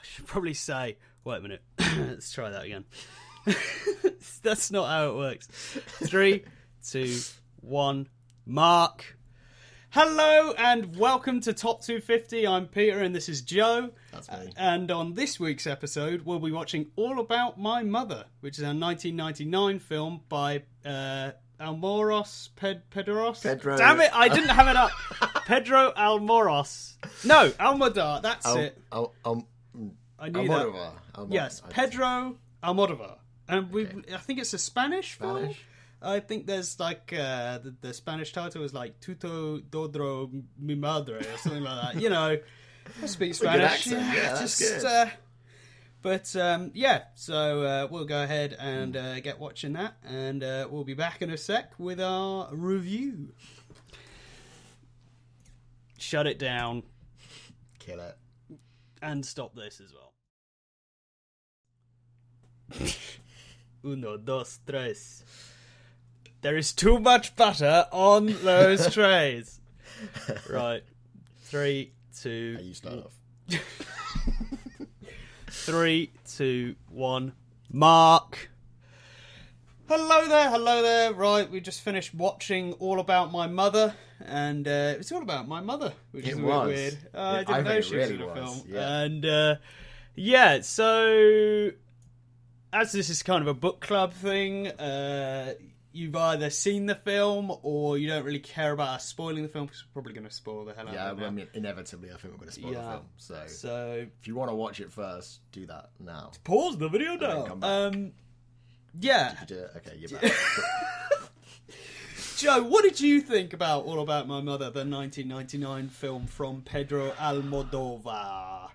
should probably say... Wait a minute. Let's try that again. That's not how it works. 3, 2, 1. Mark. Hello and welcome to Top2Fifty. I'm Peter and this is Joe. That's me. And on this week's episode, we'll be watching All About My Mother, which is a 1999 film by Almoros Pedro. Damn it, I didn't have it up. Pedro Almoros. No, Almodovar. That's it. I knew Almodovar. that. Yes, Pedro Almodovar. And I think it's a Spanish film. I think there's like the Spanish title is like Tuto Dodro Mi Madre or something like that. You know, I speak Spanish. Good accent. Yeah, that's good. So we'll go ahead and get watching that, and we'll be back in a sec with our review. Shut it down. Kill it. And stop this as well. 1, 2, 3. There is too much butter on those trays. Right. 3, 2... You start off. 3, 2, 1. Mark. Hello there. Right, we just finished watching All About My Mother, and it's all about my mother, which is a bit weird. I didn't know she was in a film. Yeah. And so as this is kind of a book club thing, you've either seen the film or you don't really care about us spoiling the film, because we're probably going to spoil the hell out of it. Yeah, I mean, inevitably, I think we're going to spoil the film. So if you want to watch it first, do that now. Pause the video now. Yeah. Did you do it? Okay, you're back. Joe, what did you think about All About My Mother, the 1999 film from Pedro Almodovar?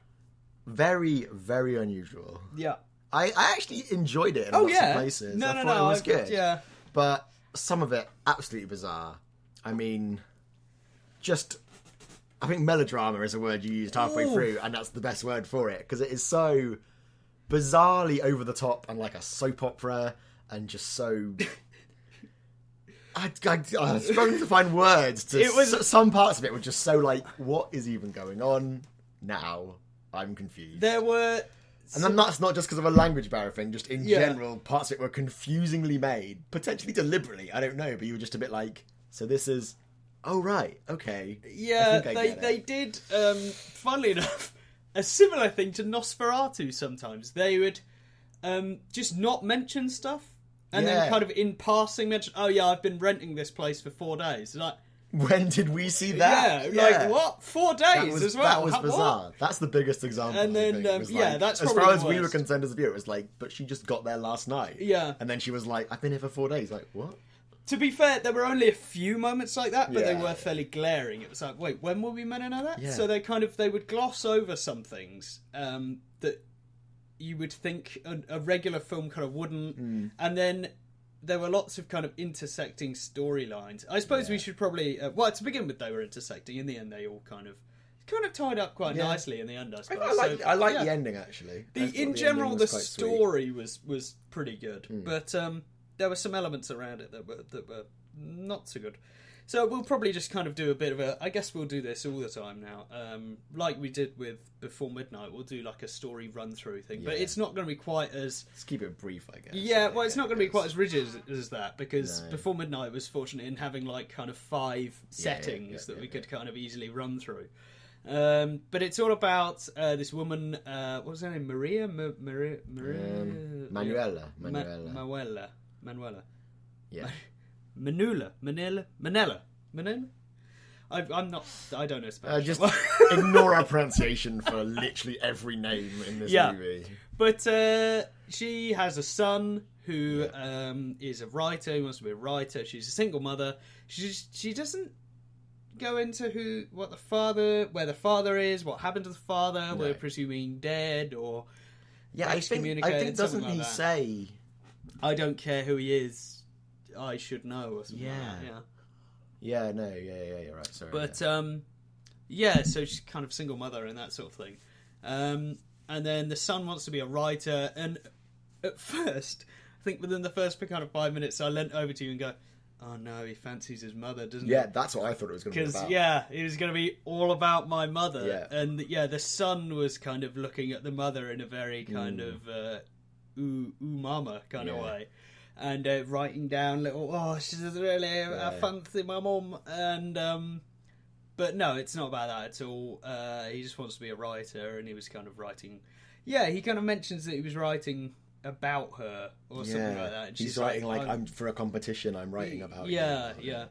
Very, very unusual. Yeah. I actually enjoyed it in lots of places. No, I thought it was good. Yeah. But some of it, absolutely bizarre. I mean, I think melodrama is a word you used halfway through, and that's the best word for it, because it is so bizarrely over the top and like a soap opera, and just so... I was struggling to find words. Some parts of it were just so like, what is even going on now? I'm confused. There were... And then that's not just because of a language barrier thing, just in general, parts of it were confusingly made, potentially deliberately, I don't know, but you were just a bit like, so this is, oh right, okay. Yeah, they did, funnily enough, a similar thing to Nosferatu sometimes. They would just not mention stuff, and then kind of in passing mention, oh yeah, I've been renting this place for 4 days. Like, when did we see that? Yeah, like what? 4 days as well? That was bizarre. What? That's the biggest example. And then, that's as probably far as the we were worst. concerned as a viewer, it was like, but she just got there last night. Yeah. And then she was like, I've been here for 4 days. Like, what? To be fair, there were only a few moments like that, but they were fairly glaring. It was like, wait, when were we meant to know that? Yeah. So they would gloss over some things that you would think a regular film kind of wouldn't, and then there were lots of kind of intersecting storylines. I suppose we should probably... to begin with, they were intersecting. In the end, they all kind of tied up quite nicely in the end, I suppose. I like the ending, actually. In general, the story was pretty good. But there were some elements around it that were not so good. So we'll probably just kind of do a bit of I guess we'll do this all the time now. Like we did with Before Midnight, we'll do like a story run-through thing. But it's not going to be quite as... Let's keep it brief, I guess. Yeah, well, it's not going to be quite as rigid as that, because Before Midnight was fortunate in having like kind of 5 settings that we could kind of easily run through. But it's all about this woman, what was her name? Maria? Manuela. Yeah. Manila. I'm not. I don't know Spanish. Just ignore our pronunciation for literally every name in this movie. But she has a son who is a writer. Who wants to be a writer. She's a single mother. She doesn't go into where the father is, what happened to the father. No. We're presuming dead or I think doesn't he say, I don't care who he is, I should know, or something like that. You're right, sorry. But, so she's kind of single mother and that sort of thing. And then the son wants to be a writer, and at first, I think within the first kind of 5 minutes, I leant over to you and go, oh no, he fancies his mother, doesn't Yeah, he? that's what I thought it was going to be Because, about. it was going to be all about my mother. Yeah. And, the son was kind of looking at the mother in a very kind of, ooh mama kind of way. And writing down she's really, I fancy my mum. And, but no, it's not about that at all. He just wants to be a writer, and he was kind of writing... Yeah, he kind of mentions that he was writing about her or something like that. And he's she's writing I'm for a competition, I'm writing about yeah, you. yeah.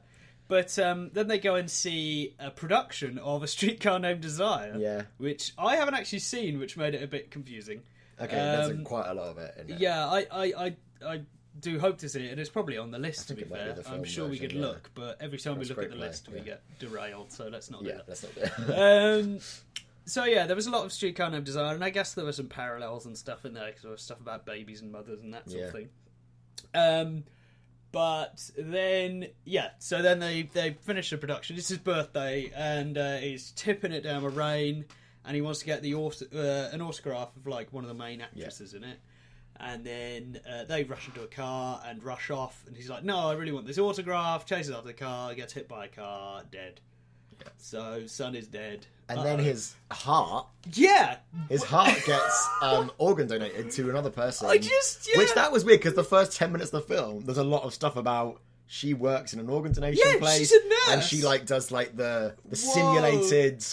But then they go and see a production of A Streetcar Named Desire, which I haven't actually seen, which made it a bit confusing. Okay, there's quite a lot of it in it. Yeah, I do hope to see it, and it's probably on the list, to be fair. I'm sure we could look, but every time we look at the list, we get derailed, so let's not do that. Let's not do that. So yeah, there was a lot of Streetcar Named Desire, and I guess there were some parallels and stuff in there, because there was stuff about babies and mothers and that sort of thing. But then, so then they finish the production. It's his birthday, and he's tipping it down with rain, and he wants to get an autograph of like one of the main actresses in it. And then they rush into a car and rush off, and he's like, no, I really want this autograph, chases after the car, gets hit by a car, dead. So, son is dead. And then his heart... Yeah! His heart gets organ donated to another person. I just... Yeah. Which, that was weird, because the first 10 minutes of the film, there's a lot of stuff about she works in an organ donation place. She's a nurse! And she, like, does, like, the simulated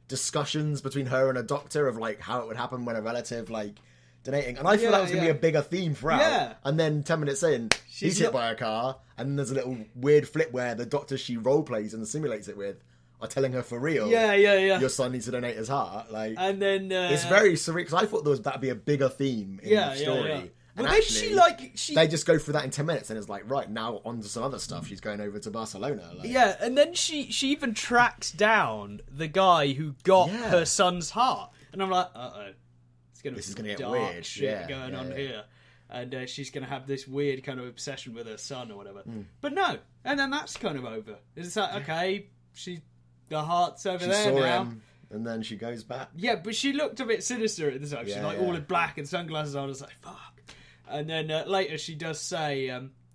discussions between her and a doctor of, like, how it would happen when a relative, like, donating. And I thought that was going to be a bigger theme throughout. Yeah. And then 10 minutes in, he's hit by a car, and then there's a little weird flip where the doctor she role plays and simulates it with are telling her for real. Yeah. Your son needs to donate his heart. Like, and then it's very surreal, because I thought that'd be a bigger theme in the story. Yeah. And well, actually, they just go through that in 10 minutes, and it's like, right, now on to some other stuff. She's going over to Barcelona. Like, yeah, and then she even tracks down the guy who got her son's heart, and I'm like, this is gonna get weird. Shit going on here. And she's going to have this weird kind of obsession with her son or whatever. But no. And then that's kind of over. It's like, okay, the heart's over there saw now. Him, and then she goes back. Yeah, but she looked a bit sinister at the time. She's like all in black and sunglasses on. I was like, fuck. And then later she does say,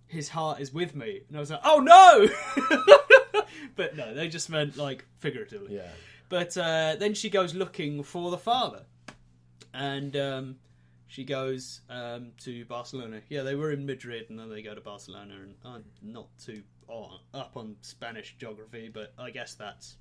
his heart is with me. And I was like, oh no! But no, they just meant like figuratively. Yeah. But then she goes looking for the father. And she goes to Barcelona. Yeah, they were in Madrid, and then they go to Barcelona. And I'm not too up on Spanish geography, but I guess that's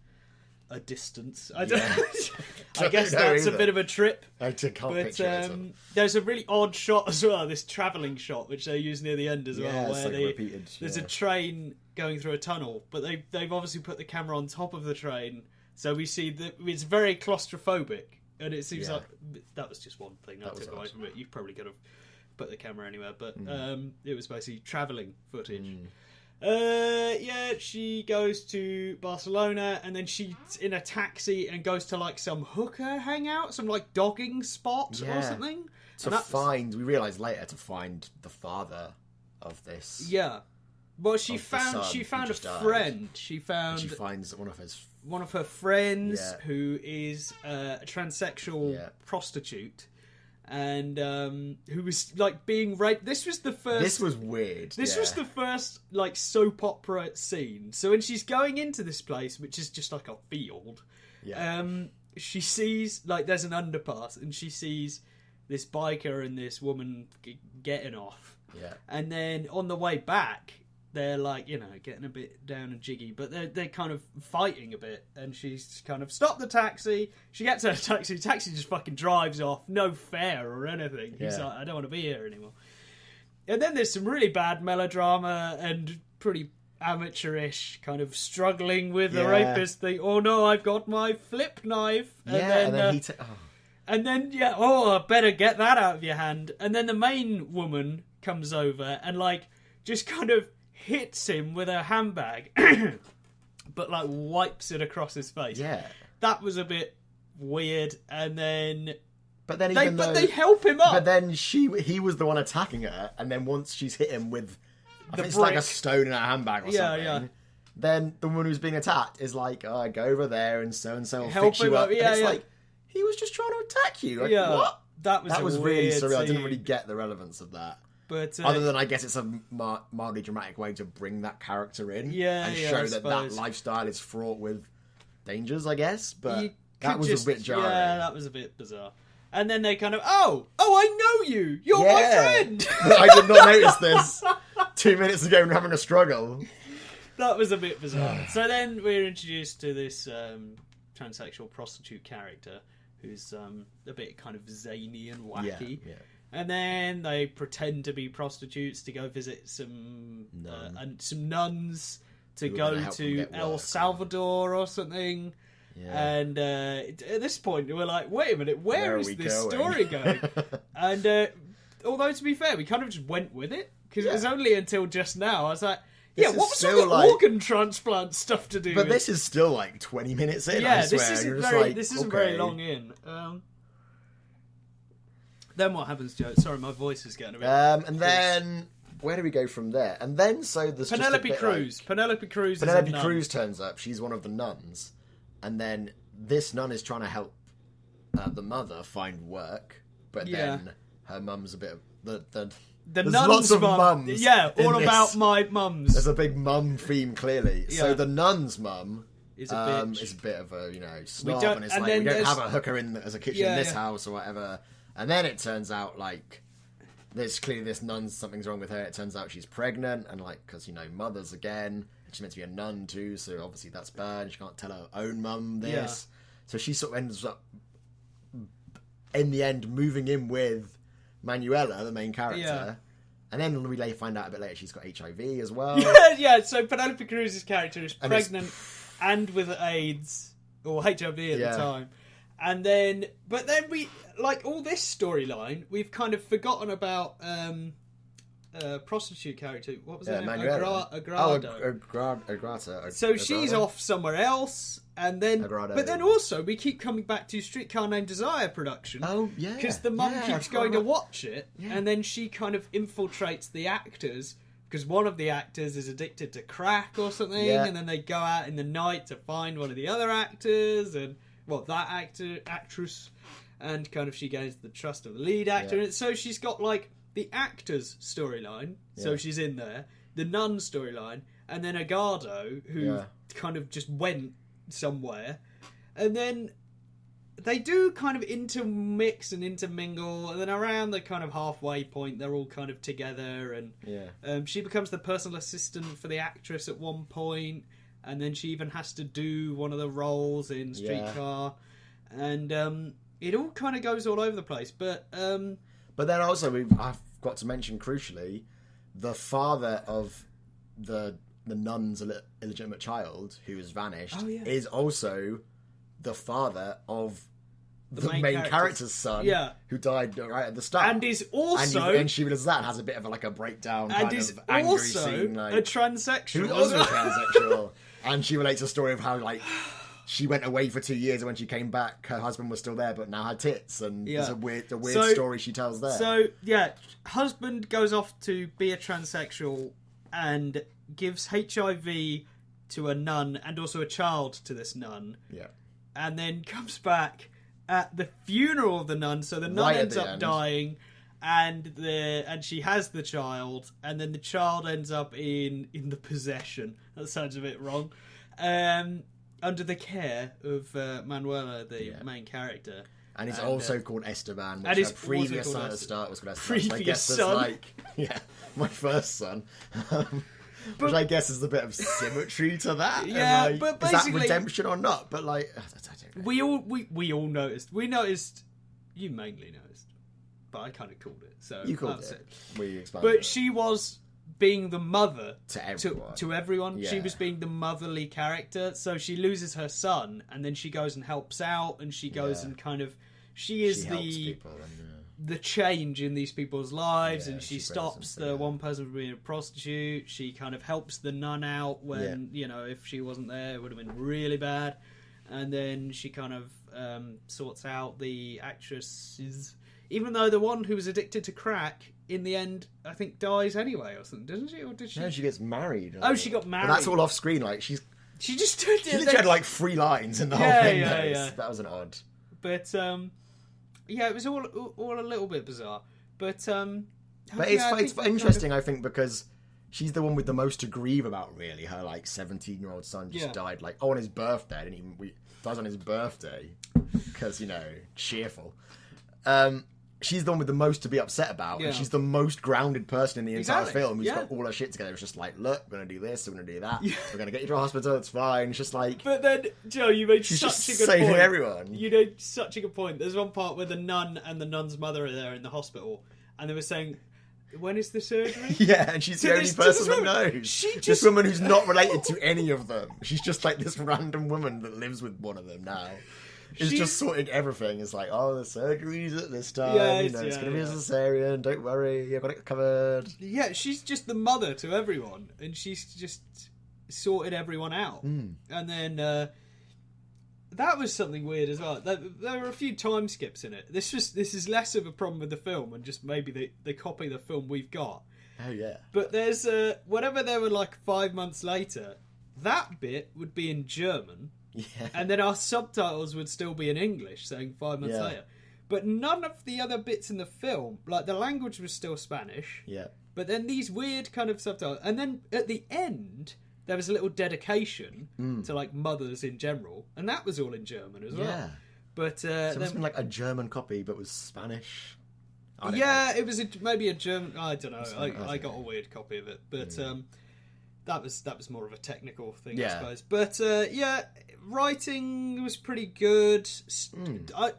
a distance. I guess that's a bit of a trip. I can't picture it. There's a really odd shot as well, this travelling shot, which they use near the end as well, where repeated, there's a train going through a tunnel, but they've obviously put the camera on top of the train, so we see that it's very claustrophobic. And it seems like that was just one thing I took away from it. You probably could have put the camera anywhere, but it was basically travelling footage. She goes to Barcelona, and then she's in a taxi and goes to like some hooker hangout, some like dogging spot or something. We realise later, to find the father of this. Yeah. Well, she found a friend. She finds one of her friends who is a transsexual prostitute, and who was like being raped. This was the first. This was weird. This was the first like soap opera scene. So when she's going into this place, which is just like a field, she sees like there's an underpass, and she sees this biker and this woman getting off. Yeah. And then on the way back, they're like, getting a bit down and jiggy, but they're kind of fighting a bit, and she's kind of stopped the taxi. She gets out of the taxi just fucking drives off, no fare or anything. He's like, I don't want to be here anymore. And then there's some really bad melodrama and pretty amateurish kind of struggling with the rapist thing. Oh no, I've got my flip knife. And then I better get that out of your hand. And then the main woman comes over and like just kind of hits him with her handbag, but like wipes it across his face. Yeah, that was a bit weird. And then, but then they help him up. But then he was the one attacking her, and then once she's hit him with, it's like a stone in her handbag or something. Then the woman who's being attacked is like, "Oh, go over there and so will fix you up." Yeah, it's like he was just trying to attack you. Like, what? That was really surreal. Scene. I didn't really get the relevance of that. But other than, I guess, it's a mildly dramatic way to bring that character in, and show that lifestyle is fraught with dangers, I guess. But that was a bit jarring. Yeah, that was a bit bizarre. And then they kind of, oh, I know you. You're my friend. I did not notice this 2 minutes ago when having a struggle. That was a bit bizarre. So then we're introduced to this transsexual prostitute character who's a bit kind of zany and wacky. Yeah. And then they pretend to be prostitutes to go visit some nuns to go to El Salvador or something. Yeah. And at this point, we're like, wait a minute, where is this story going? And although, to be fair, we kind of just went with it, because it was only until just now I was like, what was all the organ transplant stuff to do But with? this is still like 20 minutes in, yeah, I swear. this isn't very long in. Then what happens, Joe? Sorry, my voice is getting a bit... and then... Where do we go from there? And then, so there's Penelope Cruz. Like, Penelope Cruz turns up. She's one of the nuns. And then this nun is trying to help the mother find work. But then her mum's a bit of... There's lots of mums. Yeah, all about my mums. There's a big mum theme, clearly. Yeah. So the nun's mum is a bitch. Is a bit of a, snob. And it's we don't have a hooker as a kitchen in this house or whatever. And then it turns out, there's clearly this nun, something's wrong with her. It turns out she's pregnant, and because mothers again, she's meant to be a nun too, so obviously that's bad. She can't tell her own mum this, so she sort of ends up in the end moving in with Manuela, the main character, and then we later find out a bit later she's got HIV as well. So Penelope Cruz's character is pregnant and with AIDS or HIV at the time. And then, but then we, all this storyline, we've kind of forgotten about prostitute character. What was her name? Agrata. So she's off somewhere else, and then, but then also we keep coming back to Streetcar Named Desire production. Oh, yeah. Because the mum keeps going to watch it, and then she kind of infiltrates the actors, because one of the actors is addicted to crack or something, and then they go out in the night to find one of the other actors, and... that actress, and kind of she gains the trust of the lead actor. And so she's got the actor's storyline, so she's in there, the nun storyline, and then Agado, who kind of just went somewhere. And then they do kind of intermix and intermingle, and then around the kind of halfway point, they're all kind of together, and she becomes the personal assistant for the actress at one point. And then she even has to do one of the roles in Streetcar. And it all kind of goes all over the place. But then also, I've got to mention, crucially, the father of the nun's illegitimate child, who has vanished, is also the father of the main character's son, who died right at the start. And is also... And she does that and has a bit of a breakdown, kind of angry scene. A transsexual. Who's also a transsexual. And she relates a story of how, she went away for 2 years, and when she came back, her husband was still there, but now had tits. And there's a weird story she tells there. So, husband goes off to be a transsexual and gives HIV to a nun and also a child to this nun. Yeah. And then comes back at the funeral of the nun, so the nun ends up dying, and she has the child, and then the child ends up in the possession. That sounds a bit wrong. Under the care of Manuela, the main character. And it's also called Esteban, which her previous son at the start was called Esteban. Previous son? My first son. Which I guess is a bit of symmetry to that. Yeah, and but basically... Is that redemption or not? But I don't know. We all noticed. We noticed... You mainly noticed. But I kind of called it. So you called it. We expanded But she was being the mother to everyone. To everyone. Yeah. She was being the motherly character. So she loses her son, and then she goes and helps out, and she goes and kind of... She helps people the change in these people's lives, and she stops the one person from being a prostitute. She kind of helps the nun out when, if she wasn't there, it would have been really bad. And then she kind of sorts out the actresses, even though the one who was addicted to crack, in the end, I think dies anyway or something, doesn't she? Or did she? No, she gets married. Oh, she got married. But that's all off screen. She just literally had 3 lines in the whole thing. Yeah. That was an odd. But it was all a little bit bizarre. But But it's interesting, I think, because she's the one with the most to grieve about, really. Her, 17-year-old son just died, on his birthday. Dies on his birthday. Because, cheerful. She's the one with the most to be upset about. Yeah. And she's the most grounded person in the entire film who's got all her shit together. It's just look, we're going to do this, we're going to do that. Yeah. We're going to get you to a hospital, it's fine. It's just But then, Joe, you made such a good saving point. Everyone. You made such a good point. There's one part where the nun and the nun's mother are there in the hospital. And they were saying, when is the surgery? Yeah, and she's the only person that knows. This woman who's not related to any of them. She's just this random woman that lives with one of them now. She's just sorting everything. It's the surgery's at this time. Yeah, it's going to be a cesarean. Don't worry, I've got it covered. Yeah, she's just the mother to everyone. And she's just sorted everyone out. Mm. And then that was something weird as well. There were a few time skips in it. This is less of a problem with the film and just maybe they copy the film we've got. Oh, yeah. But there's, whatever they were 5 months later, that bit would be in German. Yeah. And then our subtitles would still be in English, saying 5 months later. But none of the other bits in the film, the language was still Spanish. Yeah. But then these weird kind of subtitles. And then at the end, there was a little dedication to mothers in general. And that was all in German as well. Yeah. But, so it must have been a German copy, but was Spanish. It was maybe a German. I don't know. I got a weird copy of it. But that was more of a technical thing, I suppose. But writing was pretty good. I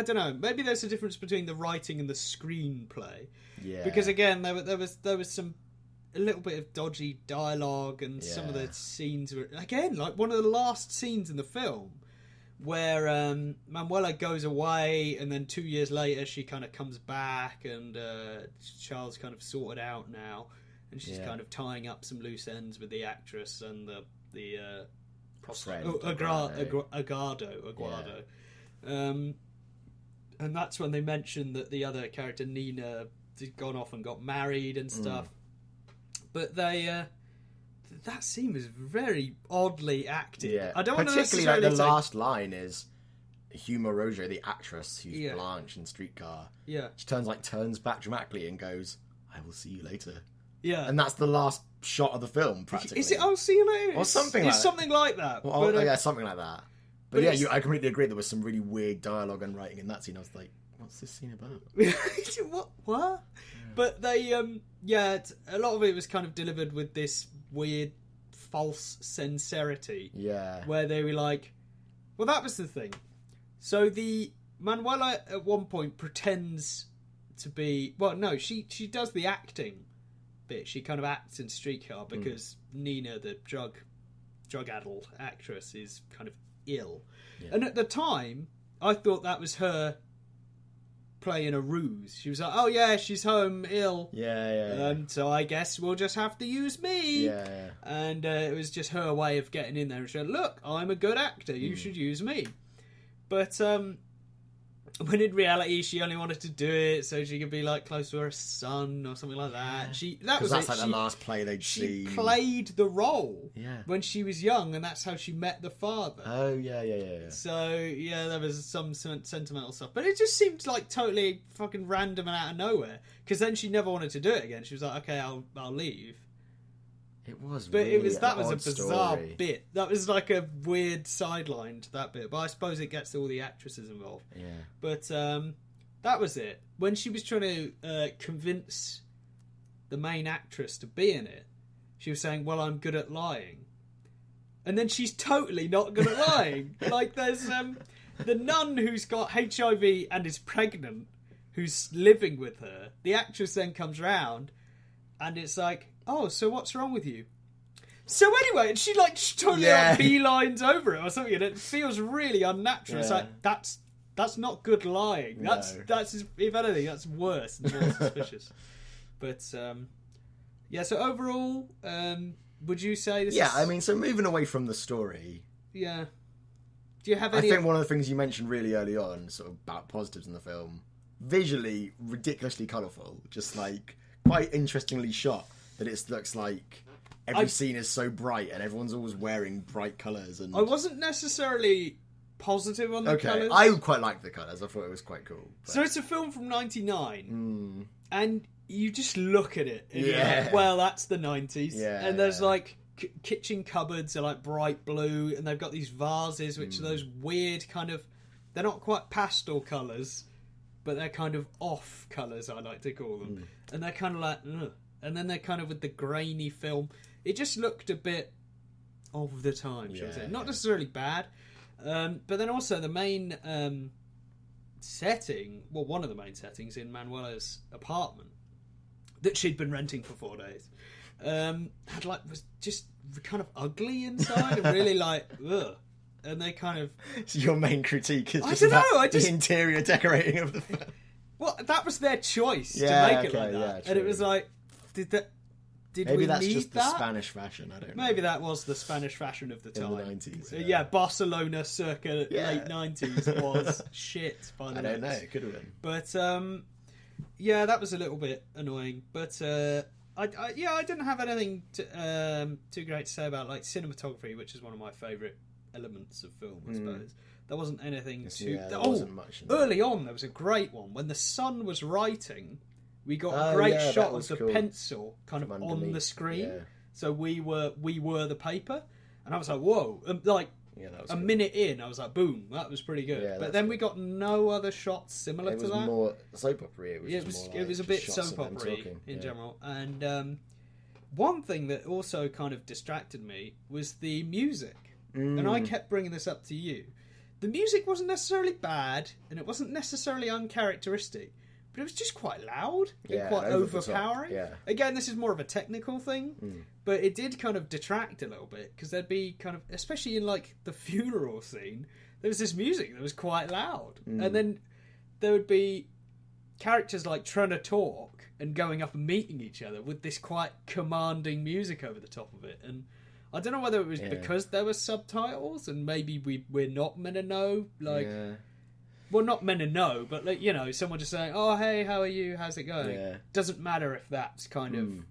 don't know. Maybe there's a difference between the writing and the screenplay. Yeah. Because again, there was a little bit of dodgy dialogue, and some of the scenes were again one of the last scenes in the film where Manuela goes away, and then 2 years later she kind of comes back, and Charles kind of sorted out now. And she's kind of tying up some loose ends with the actress and the Aguado. And that's when they mentioned that the other character, Nina, had gone off and got married and stuff. But they that scene was very oddly acted. Yeah. I don't want to particularly the last line is Hugh Morojo, the actress who's Blanche in Streetcar. Yeah. She turns back dramatically and goes, "I will see you later." Yeah. And that's the last shot of the film, practically. Is it I'll see you later? Or something like that. It's something like that. Well, yeah, something like that. But I completely agree. There was some really weird dialogue and writing in that scene. I was like, what's this scene about? What? Yeah. But they, a lot of it was kind of delivered with this weird false sincerity. Yeah. Where they were like, well, that was the thing. So the Manuela at one point pretends to be, well, no, she does the acting bit. She kind of acts in Streetcar because Nina, the drug-addled actress, is kind of ill. Yeah. And at the time, I thought that was her playing a ruse. She was like, oh yeah, she's home ill. Yeah. So I guess we'll just have to use me. Yeah. And it was just her way of getting in there and saying, look, I'm a good actor. You should use me. But when in reality she only wanted to do it so she could be close to her son or something like that. That's the last play they'd seen. She played the role when she was young, and that's how she met the father. Oh yeah. So there was some sentimental stuff, but it just seemed totally fucking random and out of nowhere. Because then she never wanted to do it again. She was like, okay, I'll leave. It was, but really that was a bizarre story. bit. That was a weird sideline to that bit. But I suppose it gets all the actresses involved. Yeah. But that was it. When she was trying to convince the main actress to be in it, she was saying, "Well, I'm good at lying," and then she's totally not good at lying. There's the nun who's got HIV and is pregnant, who's living with her. The actress then comes round, and it's like, oh, so what's wrong with you? So anyway, and she totally beelines over it or something, and it feels really unnatural. Yeah. It's like, that's not good lying. No. That's if anything, that's worse and more suspicious. But so overall, would you say this? Yeah, I mean, so moving away from the story. Yeah. Do you have any? I think one of the things you mentioned really early on, sort of about positives in the film, visually ridiculously colourful, just quite interestingly shot. That it looks like every scene is so bright and everyone's always wearing bright colours. And I wasn't necessarily positive on the colours. I quite liked the colours. I thought it was quite cool. But... So it's a film from 1999. And you just look at it and you're Yeah. like, well, that's the 90s. Yeah, And there's yeah. like kitchen cupboards are like bright blue, and they've got these vases which are those weird kind of, they're not quite pastel colours, but they're kind of off colours, I like to call them. And they're kind of like, ugh. And then they're kind of with the grainy film. It just looked a bit of the time, shall we say. Not necessarily bad. But then also the main setting, well, one of the main settings in Manuela's apartment that she'd been renting for 4 days, had like, was just kind of ugly inside and really like, ugh. And they kind of... So your main critique is I just don't about know, I just- the interior decorating of the film. Well, that was their choice to Yeah, make it okay, like that. yeah, And it true. was like, did Maybe we that's need just the that? Spanish fashion, I don't know. Maybe that was the Spanish fashion of the In time. the 90s, Yeah, yeah. Barcelona circa Yeah. late 90s was shit by the I don't know, looks. it could have been. But yeah, that was a little bit annoying. But I didn't have anything too great to say about like cinematography, which is one of my favourite elements of film, I suppose. There wasn't anything too. Yeah, there wasn't much in that. Early on, there was a great one when the sun was writing. We got a Oh, great yeah, shot that of was the cool. pencil kind of From on underneath, the screen. yeah. So we were the paper, and I was like, whoa! Like Yeah, that was a cool. minute in, I was like, boom, that was pretty good. Yeah, but that's then good. we got no other shots similar It to was that. more soap opera. It was, Yeah, just more it like was a just bit shots of soap them opera talking. in Yeah. general. And one thing that also kind of distracted me was the music. And I kept bringing this up to you. The music wasn't necessarily bad, and it wasn't necessarily uncharacteristic, but it was just quite loud and Yeah, quite over the top, overpowering. yeah. Again, this is more of a technical thing, but it did kind of detract a little bit, because there'd be kind of, especially in like the funeral scene, there was this music that was quite loud. And then there would be characters like trying to talk and going up and meeting each other with this quite commanding music over the top of it. And I don't know whether it was because there were subtitles and maybe we're not meant to know, like, Yeah. well, not meant to know, but like, you know, someone just saying, "Oh, hey, how are you? How's it going?" Yeah. Doesn't matter if that's kind of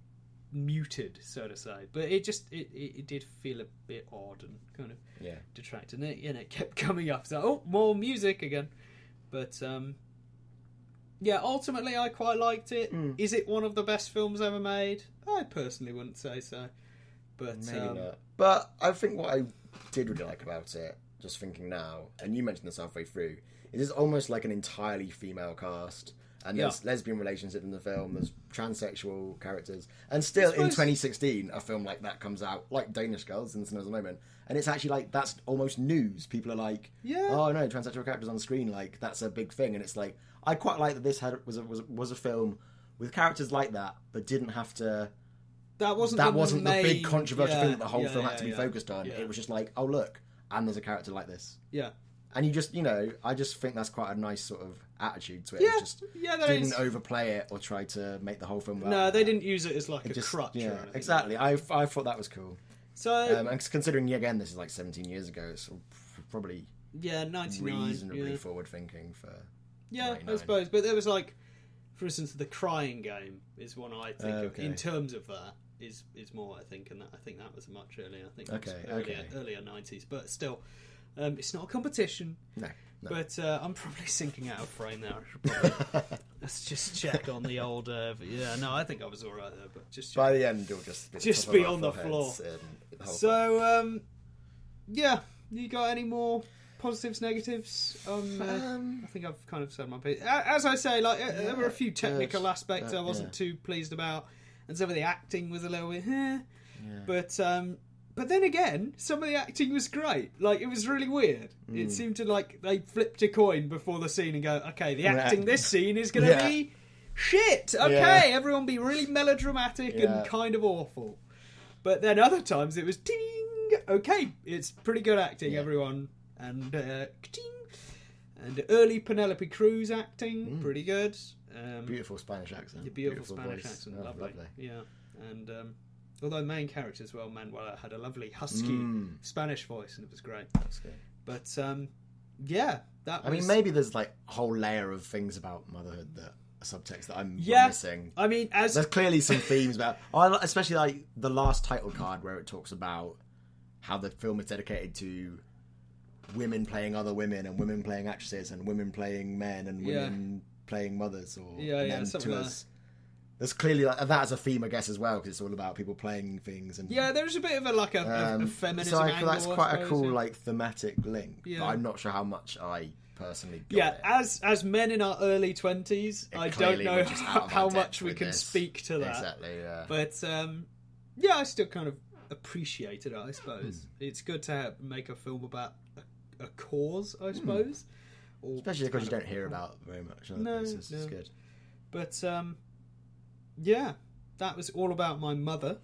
muted, so to say. But it just it did feel a bit odd and kind of Yeah. detracting it. You know, it kept coming up. So, oh, more music again. But yeah, ultimately, I quite liked it. Is it one of the best films ever made? I personally wouldn't say so. But Maybe not. But I think what I did really like about it, just thinking now, and you mentioned this halfway through, it is almost like an entirely female cast. And there's lesbian relationship in the film, there's transsexual characters. And still, in 2016, a film like that comes out, like Danish Girls in the cinemas at the moment. And it's actually like, that's almost news. People are like, oh no, transsexual characters on screen, like, that's a big thing. And it's like, I quite like that this was a film with characters like that, but didn't have to... That wasn't the big controversial thing that the whole film had to be focused on. It was just like, oh look, and there's a character like this. Yeah. And you just, you know, I just think that's quite a nice sort of attitude to it. Yeah, It was just there didn't is. overplay it or try to make the whole film about No, that. they didn't use it as like It a just, crutch. yeah, or anything. exactly. I thought that was cool. So And considering, again, this is like 17 years ago, it's probably yeah, 99. reasonably Yeah, forward thinking for yeah, I 99. suppose. But there was like, for instance, the Crying Game is one I think of Okay. in terms of that. Is more I think, and I think that was much earlier. I think it was earlier 90s, but still, it's not a competition. No. But I'm probably sinking out of frame now. I should probably let's just check on the old. Yeah, no, I think I was all right there, but just By the end, you'll just be on the floor. So, yeah, you got any more positives, negatives? I think I've kind of said my piece. As I say, like there were a few technical aspects I wasn't too pleased about, and some of the acting was a little bit, But then again, some of the acting was great. Like, it was really weird. It seemed to, like, they flipped a coin before the scene and go, okay, the acting this scene is going to be shit. Okay, everyone be really melodramatic and kind of awful. But then other times it was ding. Okay, it's pretty good acting, everyone. And ding. And early Penelope Cruz acting, pretty good. Beautiful Spanish accent. Your beautiful Spanish voice. accent, Oh, lovely. Yeah, and although the main character as well, Manuela, had a lovely husky Spanish voice, and it was great. That's good. But yeah, that. I was... mean, maybe there's like a whole layer of things about motherhood that subtext that I'm missing. I mean, there's clearly some themes about, especially like the last title card where it talks about how the film is dedicated to women playing other women and women playing actresses and women playing men and women playing mothers, or and then something to like us There's clearly that as a theme, I guess, as well, because it's all about people playing things. And Yeah, there's a bit of a feminism so angle. that's quite a cool, yeah. like, thematic link. Yeah. But I'm not sure how much I personally got Yeah, it. as men in our early 20s, I don't Clearly know we're just out of our how depth much we with can this. speak to that. Exactly, yeah. But yeah, I still kind of appreciated it, I suppose. Hmm. It's good to make a film about a cause, I suppose. Or Especially because you kind don't of- hear about very much. No, It's no. good. But yeah, that was all about my mother.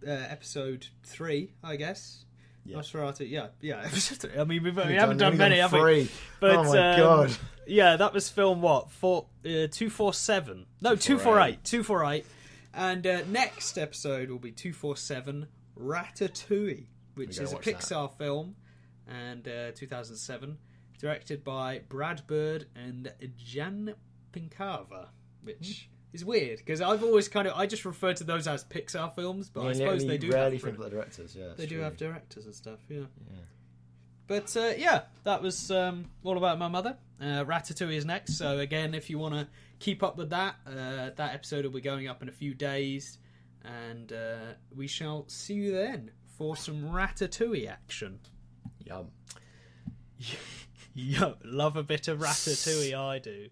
Episode 3, I guess. Yeah. Nosferatu, yeah, episode 3. I mean, we We've haven't done many, have we? three. But, oh my god. Yeah, that was film what? 247. No, 248. 248. And next episode will be 247 Ratatouille, which gotta is a watch that. Pixar film, and 2007, directed by Brad Bird and Jan Pinkava, which is weird because I've always I just refer to those as Pixar films, but I suppose they do rarely have think about the directors. Yeah, they do have directors and stuff. Yeah. Yeah. But yeah, that was all about my mother. Ratatouille is next, so again, if you want to keep up with that, that episode will be going up in a few days, and we shall see you then for some Ratatouille action. Yum. Yo, love a bit of Ratatouille, I do.